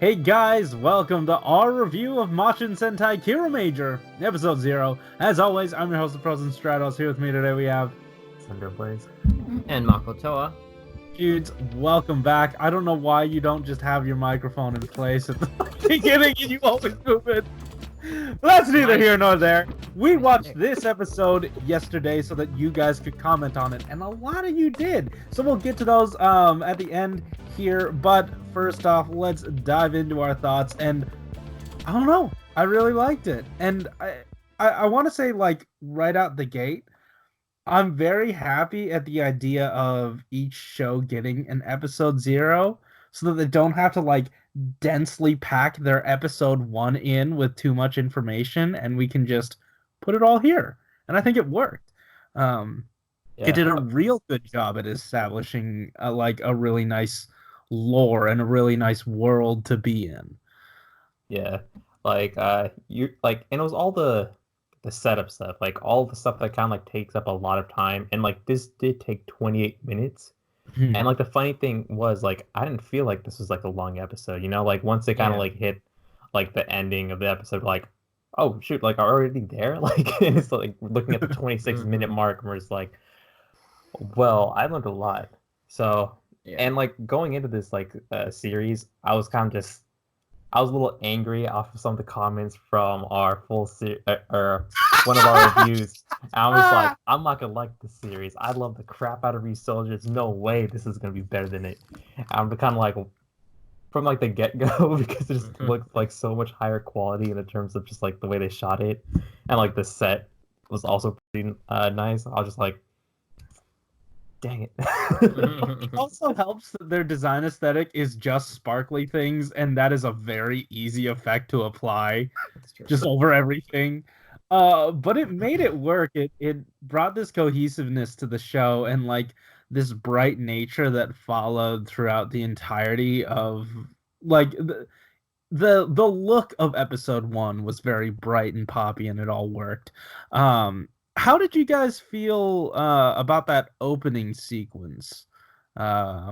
Hey guys, welcome to our review of Mashin Sentai Kiramager, episode 0. As always, I'm your host, the Frozen Stratos. Here with me today we have Cinder Blaze. And Makotoa. Dudes, welcome back. I don't know why you don't just have your microphone in place at the beginning and you always move it. But that's neither here nor there. We watched this episode yesterday so that you guys could comment on it, and a lot of you did. So we'll get to those at the end here. But first off, let's dive into our thoughts. And I don't know, I really liked it. And I want to say, like, right out the gate, I'm very happy at the idea of each show getting an episode 0 so that they don't have to, like, densely pack their episode 1 in with too much information, and we can just put it all here. And I think it worked. It did a real good job at establishing a really nice lore and a really nice world to be in. Yeah, and it was all the setup stuff, like all the stuff that kind of like takes up a lot of time, and like this did take 28 minutes. And like the funny thing was, like, I didn't feel like this was like a long episode, you know, like once they kind of like hit like the ending of the episode, like, oh shoot, like already there, like, and it's like looking at the 26-minute mark and we're just like, well, I learned a lot. So and like going into this like series, I was kind of just, I was a little angry off of some of the comments from our full or one of our reviews. And I was like, I'm not gonna like this series. I love the crap out of these soldiers. No way this is gonna be better than it. I'm kind of like, from like the get-go, because it just looked like so much higher quality in terms of just like the way they shot it, and like the set was also pretty nice. I was just like, dang it. It also helps that their design aesthetic is just sparkly things, and that is a very easy effect to apply just over everything. But it made it work. It brought this cohesiveness to the show, and like this bright nature that followed throughout the entirety of like the look of episode 1 was very bright and poppy, and it all worked. How did you guys feel about that opening sequence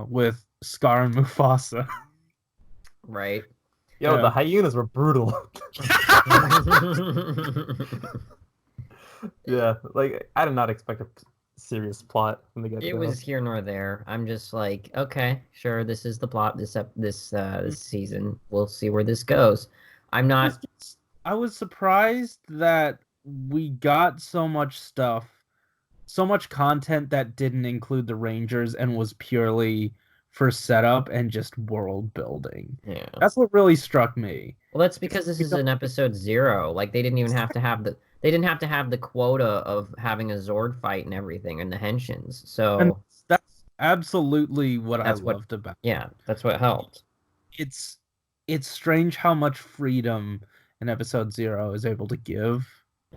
with Scar and Mufasa? Right. Yo, the hyenas were brutal. Yeah, like I did not expect a serious plot from the get-go. It was here nor there. I'm just like, okay, sure, this is the plot this season. We'll see where this goes. I'm not. I was surprised that we got so much stuff, so much content that didn't include the Rangers and was purely for setup and just world building. Yeah, that's what really struck me. Well, that's because this is an episode 0. Like they didn't even have to have the quota of having a Zord fight and everything and the henshins. So and that's absolutely what I loved about it. Yeah, that's what helped. It's strange how much freedom an episode 0 is able to give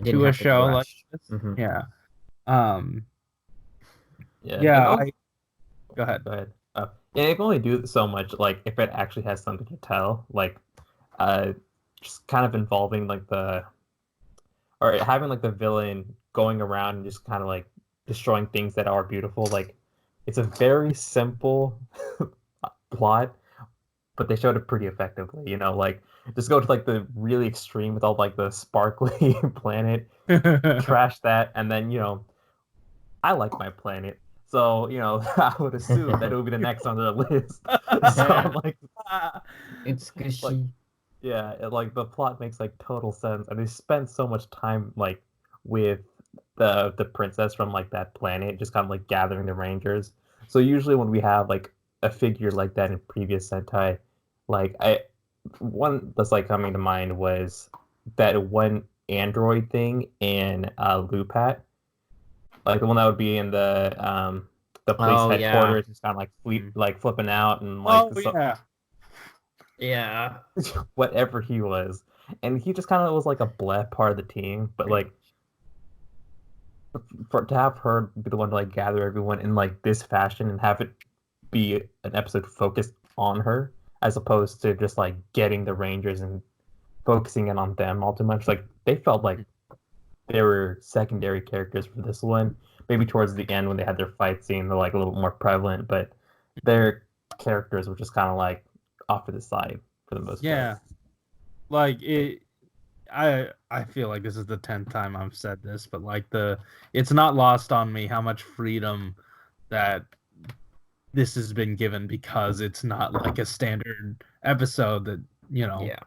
to a show like this. Yeah. Go ahead. Yeah, it can only do so much, like, if it actually has something to tell, like, just kind of involving, like, or having, like, the villain going around and just kind of, like, destroying things that are beautiful. Like, it's a very simple plot, but they showed it pretty effectively, you know, like, just go to, like, the really extreme with all, like, the sparkly planet, trash that, and then, you know, I like my planet. So, you know, I would assume that it would be the next on their list. So, I'm like, it's gushy. Like, yeah, like the plot makes like total sense, and they spend so much time like with the princess from like that planet, just kind of like gathering the Rangers. So usually when we have like a figure like that in previous Sentai, like one that's like coming to mind was that one android thing in Lupat. Like the one that would be in the police headquarters, just kind of like flipping out and like whatever he was, and he just kind of was like a bleh part of the team. But like to have her be the one to like gather everyone in like this fashion and have it be an episode focused on her as opposed to just like getting the Rangers and focusing in on them all too much, like they felt like they were secondary characters for this one. Maybe towards the end when they had their fight scene, they're like a little more prevalent, but their characters were just kind of like off to the side for the most Yeah. part. Like it I feel like this is the 10th time I've said this, but like it's not lost on me how much freedom that this has been given, because it's not like a standard episode that, Yeah.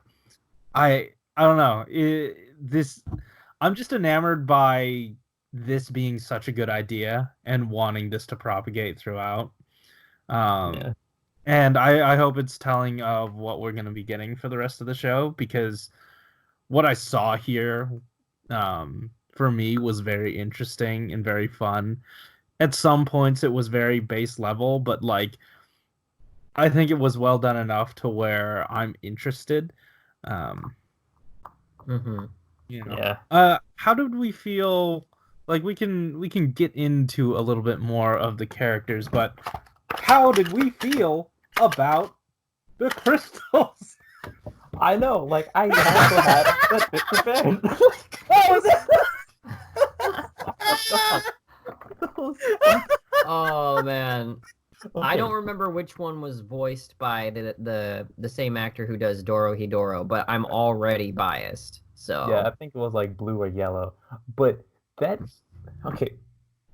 I don't know. I'm just enamored by this being such a good idea and wanting this to propagate throughout. Yeah. And I hope it's telling of what we're going to be getting for the rest of the show, because what I saw here, for me, was very interesting and very fun. At some points, it was very base level, but like I think it was well done enough to where I'm interested. Um, Mm-hmm. Yeah. How did we feel? Like we can get into a little bit more of the characters, but how did we feel about the crystals? I know, like I also had that bit to bed. Oh man. I Okay. don't remember which one was voiced by the same actor who does Dorohedoro, but I'm already biased. So Yeah, I think it was like blue or yellow. But that's okay.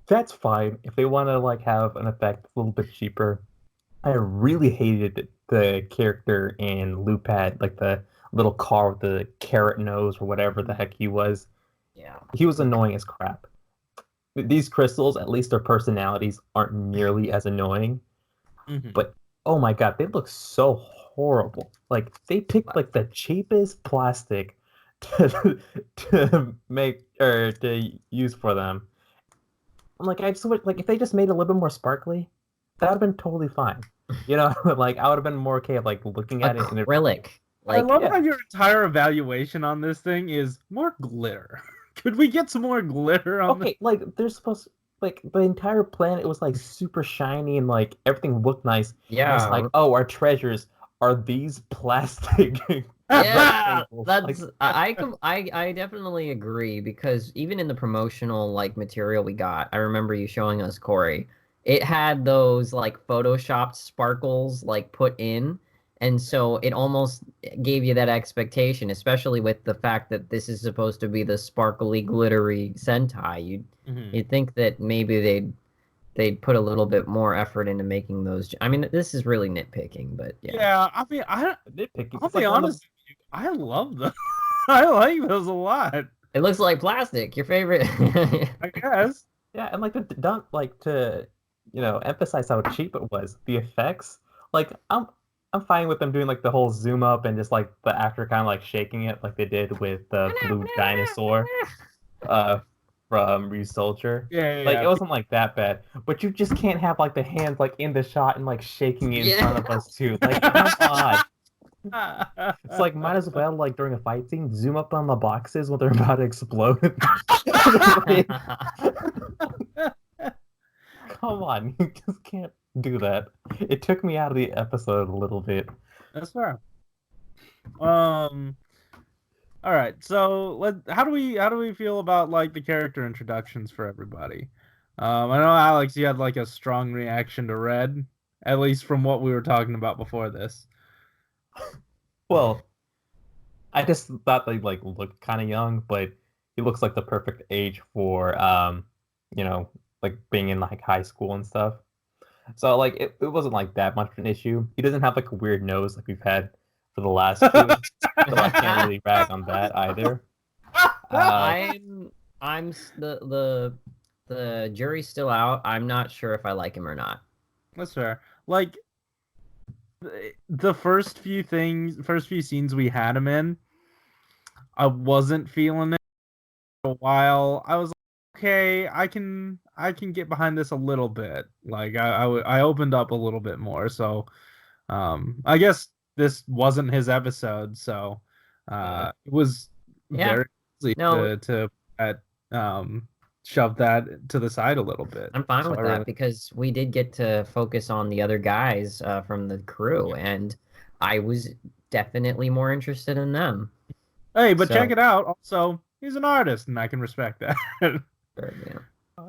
That's fine if they want to like have an effect a little bit cheaper. I really hated the character in Lupad, like the little car with the carrot nose or whatever the heck he was. yeah. He was annoying as crap. These crystals, at least their personalities, aren't nearly as annoying. Mhm. But oh my god, they look so horrible. Like they picked like the cheapest plastic to make or to use for them. I'm like, I just like if they just made it a little bit more sparkly, that would have been totally fine. You know, like I would have been more okay of like looking at it and Acrylic. I Like love yeah. how your entire evaluation on this thing is more glitter. Could we get some more glitter on Okay, like they're supposed like the entire planet was like super shiny and like everything looked nice. And I was like, yeah. oh, our treasures are these plastic Yeah, rectangles. Like, that's I definitely agree, because even in the promotional like material we got, I remember you showing us, Corey. It had those like photoshopped sparkles like put in, and so it almost gave you that expectation, especially with the fact that this is supposed to be the sparkly, glittery Sentai. Mhm. You'd think that maybe they'd put a little bit more effort into making those. I mean, this is really nitpicking, but yeah. Yeah, I mean, nitpicky. I'll It's be like one of honest with you, I love them. I like those a lot, It looks like plastic. Your favorite. I guess. yeah, and like the don't like to emphasize how cheap it was. The effects, like I'm fine with them doing like the whole zoom up and just like the actor kind of like shaking it like they did with the blue dinosaur from Re Soldier. Yeah, yeah, Like it yeah. wasn't like that bad, but you just can't have like the hands like in the shot and like shaking it in front of us too. Like come on. It's like might as well like during a fight scene zoom up on the boxes when they're about to explode. Come on, you just can't do that. It took me out of the episode a little bit. That's fair. All right. So how do we feel about like the character introductions for everybody? I know, Alex, you had like a strong reaction to Red, at least from what we were talking about before this. Well, I just thought they like looked kind of young, but he looks like the perfect age for like being in like high school and stuff. So like it wasn't like that much of an issue. He doesn't have like a weird nose like we've had for the last two, so I can't really rag on that either. The jury's still out. I'm not sure if I like him or not. That's fair. Like the first few scenes we had him in, I wasn't feeling it for a while. I was like, okay, I can get behind this a little bit. Like I opened up a little bit more. So I guess this wasn't his episode, so it was Yeah. very easy No, to um shove that to the side a little bit. I'm fine So with I that really because we did get to focus on the other guys from the crew, and I was definitely more interested in them. Hey, but check So, it out. Also, he's an artist, and I can respect that. yeah.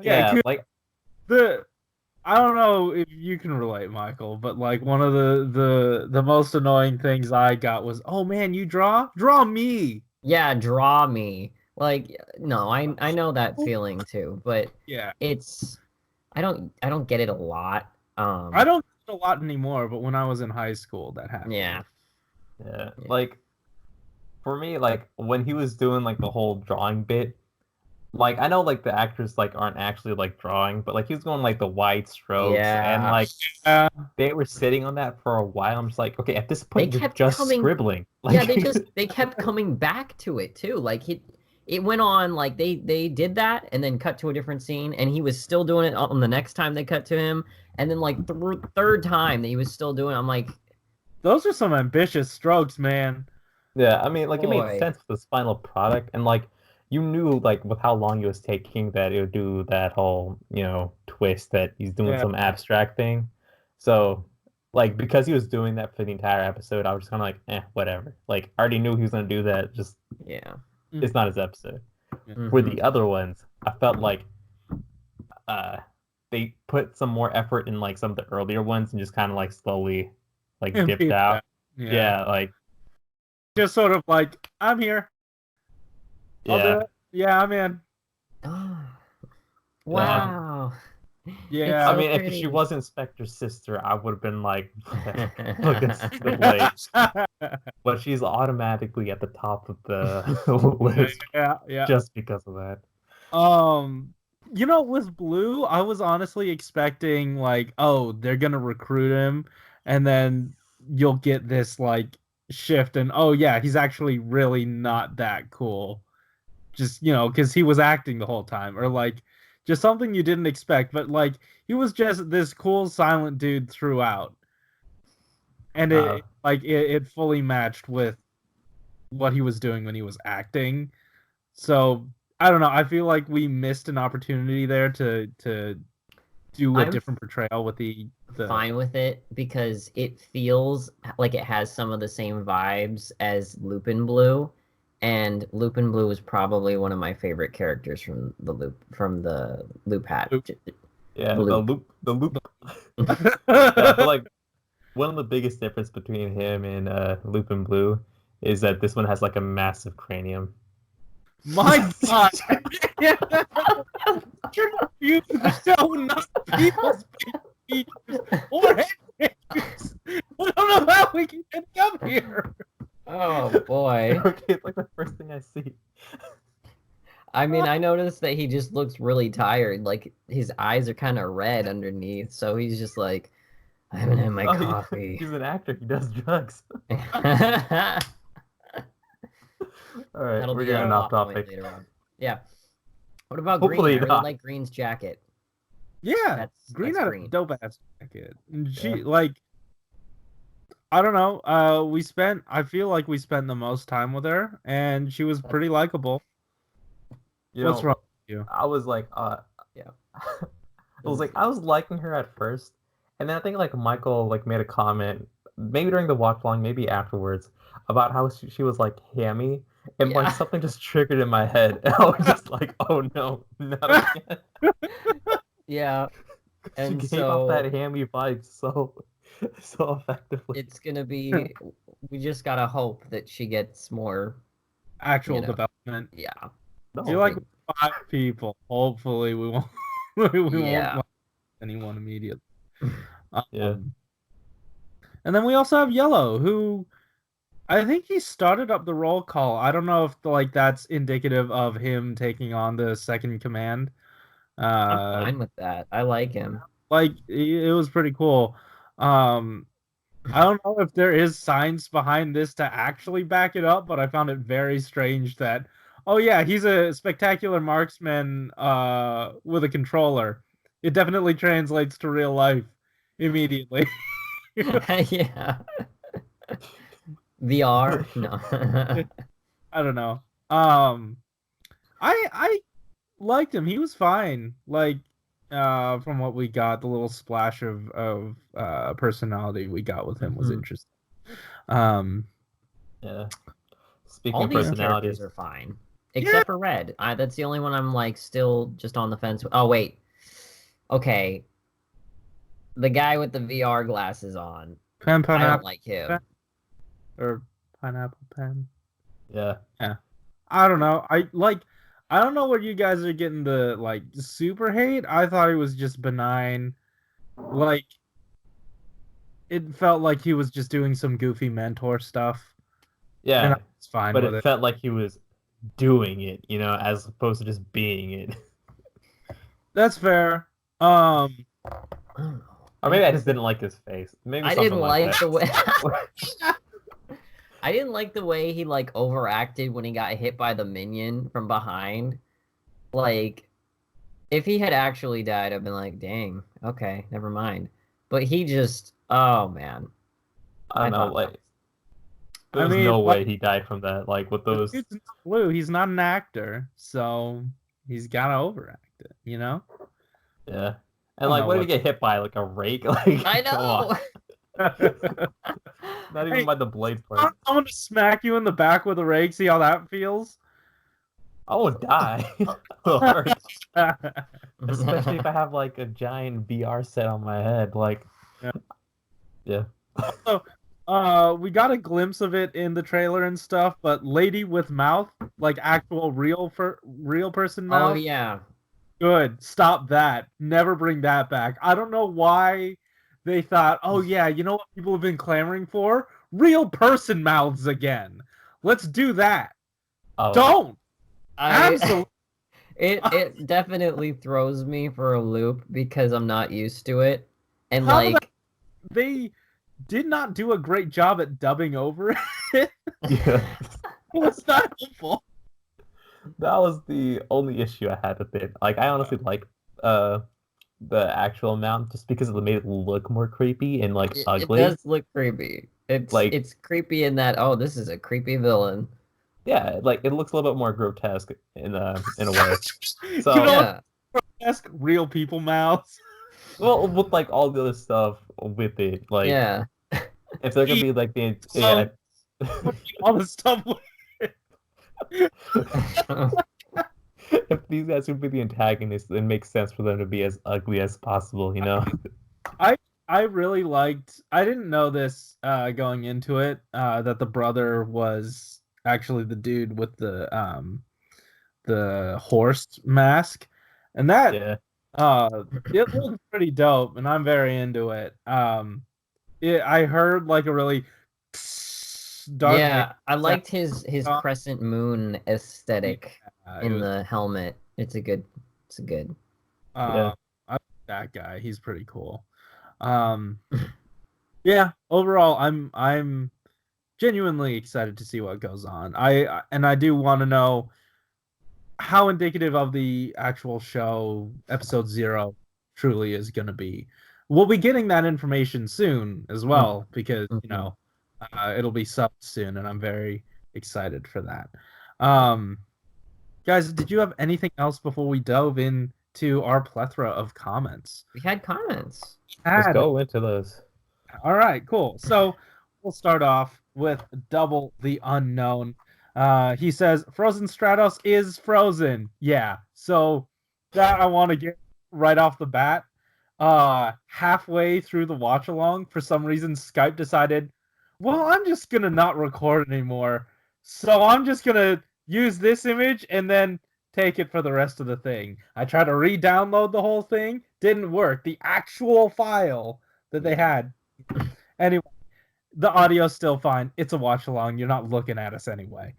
Yeah, yeah, like the I don't know if you can relate, Michael, but like one of the most annoying things I got was, "Oh man, you draw me." Yeah, draw me. Like, no, I know that feeling too, but Yeah, it's I don't get it a lot. I don't do it a lot anymore, but when I was in high school, that happened. Yeah. Yeah, Yeah. like for me, like when he was doing like the whole drawing bit, like I know like the actors like aren't actually like drawing, but like he was going like the wide strokes and Yeah. like Yeah, they were sitting on that for a while. I'm just like, okay, at this They point you're kept just coming scribbling. Yeah, Like they kept coming back to it too. Like it went on like they did that and then cut to a different scene and he was still doing it on the next time they cut to him and then like third time that he was still doing it, I'm like, those are some ambitious strokes, man. yeah, I mean like it made boy. sense with this final product and like you knew like with how long it was taking that it would do that whole, twist that he's doing Yeah. some abstract thing. So like because he was doing that for the entire episode, I was just kind of like, whatever. Like I already knew he was gonna do that. Just Yeah. it's not his episode. For Mhm. the other ones, I felt like uh they put some more effort in like some of the earlier ones and just kind of like slowly like dipped Yeah. out. Yeah, like Just sort of like, I'm here. I'll do yeah. it. Yeah, I'm in. Wow. Yeah. I So mean, if pretty. she wasn't Spectre's sister, I would have been like, look at the Blaze. But she's automatically at the top of the list Yeah. just because of that. With Blue, I was honestly expecting like, oh, they're gonna recruit him, and then you'll get this like shift, and oh yeah, he's actually really not that cool. Just because he was acting the whole time, or like just something you didn't expect, but like he was just this cool silent dude throughout, and Uh, it fully matched with what he was doing when he was acting. So I don't know. I feel like we missed an opportunity there to do a I'm different portrayal with the fine with it because it feels like it has some of the same vibes as Lupin Blue, and Lupin Blue is probably one of my favorite characters from the Loop Hat. Loop. yeah, The Loop. the loop. Yeah, I feel like one of the biggest difference between him and Lupin Blue is that this one has like a massive cranium. My God, you're confusing the show, not people's features or head features. I don't know how we can get up here. Oh boy. Okay, it's like the first thing I see. I mean, I noticed that he just looks really tired. Like his eyes are kind of red underneath, so he's just like, I haven't had my coffee. He's an actor. He does drugs. All right, That'll we're be a getting off plot point topic. later on. Yeah. What about Hopefully Green? I really not. like Green's jacket. Yeah, Green That's had Green. a dope ass jacket. And she Yeah. like, I don't know. I feel like we spent the most time with her, and she was pretty likable. You What's know, wrong with you? I was like, Yeah. I was liking her at first, and then I think like Michael like made a comment, maybe during the watch along, maybe afterwards, about how she was like hammy, and Yeah. like something just triggered in my head, and I was just like, oh no, not again. Yeah. She And gave so off that hammy vibe so effectively. it's gonna be. We just gotta hope that she gets more. Actual You know. development. Yeah. No, I feel like with 5 people. Hopefully, we won't Yeah. lose anyone immediately. yeah. And then we also have Yellow, who I think he started up the roll call. I don't know if that's indicative of him taking on the second command. I'm fine with that. I like him. It was pretty cool. I don't know if there is science behind this to actually back it up, but I found it very strange that, oh yeah, he's a spectacular marksman with a controller. It definitely translates to real life immediately. Yeah. VR? No. I don't know. I liked him. He was fine. Like from what we got, the little splash of personality we got with him was Mhm. interesting. Yeah. Speaking All of these personalities, characters are fine. Except for Red. That's the only one I'm like still just on the fence with. Oh wait. Okay. The guy with the VR glasses on. I don't Pineapple like him. Pen? Or Pineapple Pen? Yeah. Yeah. I don't know. I don't know where you guys are getting the like super hate. I thought he was just benign. Like it felt like he was just doing some goofy mentor stuff. And I Yeah. was fine But with it it. felt like he was doing it, as opposed to just being it. That's fair. Um Or maybe I just didn't like his face. Maybe I something didn't like like that. the way I didn't like the way he like overacted when he got hit by the minion from behind. Like if he had actually died, I'd been like, dang, okay, never mind. But he just oh man. I don't know, thought like I there's mean, no like way he died from that. Like with the those. dude's not blue. He's not an actor, so he's gotta overact it, you know? Yeah. I And don't like, know what did what. he get hit by? Like a rake? Like, I come on. know. Not even Hey, by the blade I'm part. gonna smack you in the back with a rake. See how that feels? I won't die. It'll hurt. Especially if I have like a giant VR set on my head. Like, Yeah. yeah. So, we got a glimpse of it in the trailer and stuff, but lady with mouth, like actual real person Oh mouth. yeah. Good. Stop that. Never bring that back. I don't know why they thought, oh yeah, you know what people have been clamoring for? Real person mouths again. Let's do that. Oh, Don't. I Absolutely. it definitely throws me for a loop because I'm not used to it. And Top of that, like they did not do a great job at dubbing over it. yeah. It's not helpful. That was the only issue I had with it. Like, I honestly like the actual mount just because it made it look more creepy and like it ugly. does look creepy. Like, It's creepy in that oh this is a creepy villain. yeah, like it looks a little bit more grotesque in a way. So, You know Yeah. what? Ask real people mouths. well, with like all the other stuff with it, like Yeah. if they're gonna be like the So- yeah, All the stuff. if these guys would be the antagonists, it makes sense for them to be as ugly as possible, I really liked. I didn't know this going into it that the brother was actually the dude with the horse mask, and that Yeah. it looks pretty dope, and I'm very into it. I heard like a really dark. Yeah, I liked his Uh, crescent moon aesthetic it in was the helmet. It's a good. Yeah. I like that guy. He's pretty cool. Um, yeah. Overall, I'm genuinely excited to see what goes on. I do want to know how indicative of the actual show episode 0 truly is going to be. We'll be getting that information soon as well because Mhm. it'll be subbed soon, and I'm very excited for that. Guys, did you have anything else before we dove into our plethora of comments? We had comments. Let's go into those. All right, cool. So we'll start off with Double the Unknown. He says Frozen Stratos is frozen. Yeah. So that I want to get right off the bat. Halfway through the watch along, for some reason Skype decided, well, I'm just gonna not record anymore. So I'm just gonna use this image and then take it for the rest of the thing. I tried to re-download the whole thing, didn't work. The actual file that they had. Anyway, the audio's still fine. It's a watch along. You're not looking at us anyway.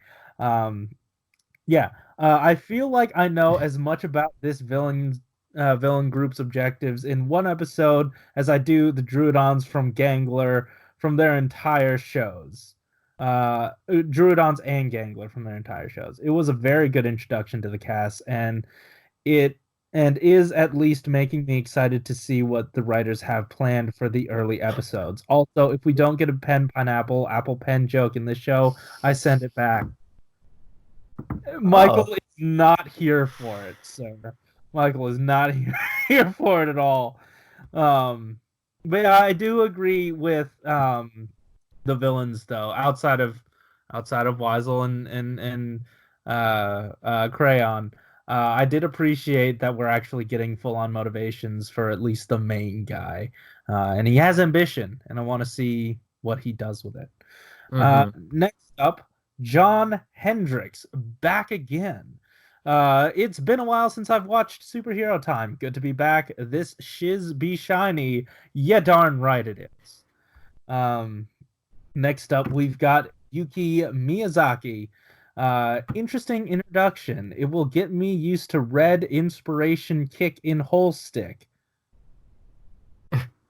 Yeah. I feel like I know as much about this villain group's objectives in one episode as I do the Druidons from Gangler from their entire shows. Druidons and Gangler from their entire shows. It was a very good introduction to the cast, and it is at least making me excited to see what the writers have planned for the early episodes. Also, if we don't get a pineapple apple pen joke in this show, I send it back. Michael is not here for it, sir. Michael is not here for it at all. But yeah, I do agree with the villains though. Outside of Weisel and Crayon, I did appreciate that we're actually getting full-on motivations for at least the main guy. And he has ambition, and I want to see what he does with it. Next up, John Hendricks, back again. It's been a while since I've watched Superhero Time. Good to be back. This shiz be shiny. Yeah, darn right it is. Next up, we've got Yuki Miyazaki. Interesting introduction. It will get me used to red inspiration kick in whole stick.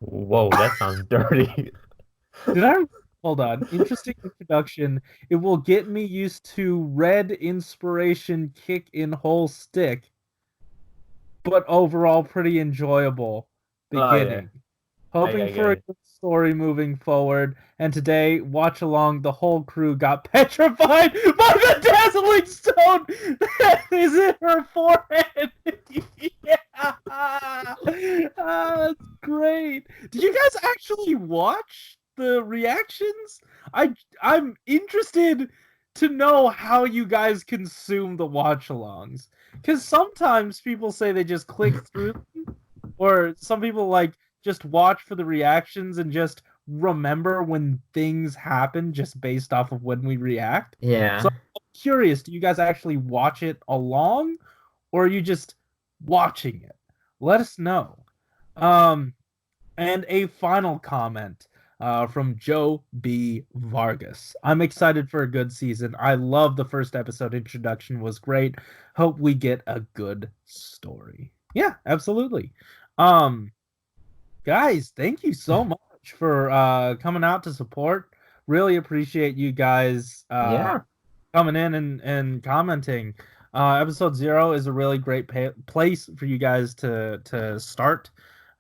Whoa, that sounds dirty. Did I? Hold on. Interesting introduction. It will get me used to red inspiration kick in whole stick. But overall, pretty enjoyable beginning. Hoping for a good story moving forward. And today, watch along, the whole crew got petrified by the dazzling stone that is in her forehead. Yeah. That's great. Did you guys actually watch the reactions? I'm interested to know how you guys consume the watch-alongs. Because sometimes people say they just click through them, or some people like just watch for the reactions and just remember when things happen just based off of when we react. Yeah. So I'm curious, do you guys actually watch it along, or are you just watching it? Let us know. And a final comment from Joe B. Vargas. I'm excited for a good season. I love the first episode. Introduction was great. Hope we get a good story. Yeah, absolutely. Guys, thank you so much for coming out to support. Really appreciate you guys coming in and commenting. Episode 0 is a really great place for you guys to start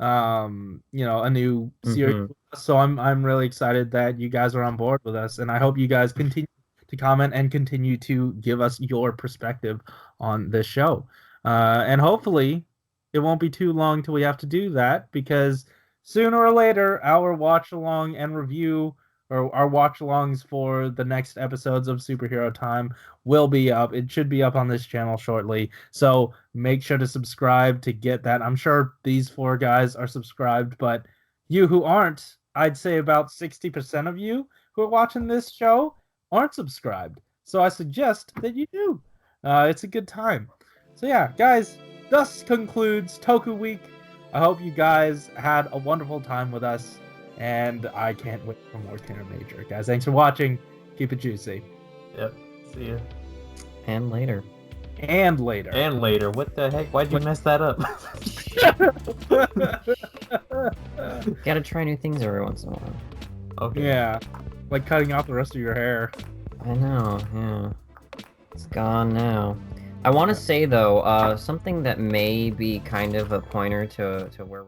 a new series. So I'm really excited that you guys are on board with us, and I hope you guys continue to comment and continue to give us your perspective on this show. And hopefully it won't be too long till we have to do that, because sooner or later our watch along and review, or our watch alongs for the next episodes of Superhero Time, will be up. It should be up on this channel shortly. So make sure to subscribe to get that. I'm sure these 4 guys are subscribed, but you who aren't, I'd say about 60% of you who are watching this show aren't subscribed. So I suggest that you do. It's a good time. So yeah, guys, thus concludes Toku Week. I hope you guys had a wonderful time with us, and I can't wait for more Kiramager. Guys, thanks for watching. Keep it juicy. Yep. See ya. And later. And later. And later. What the heck? Why'd you mess that up? Gotta try new things every once in a while. Okay. Yeah. Like cutting off the rest of your hair. I know, yeah. It's gone now. I want to say, though, something that may be kind of a pointer to where we're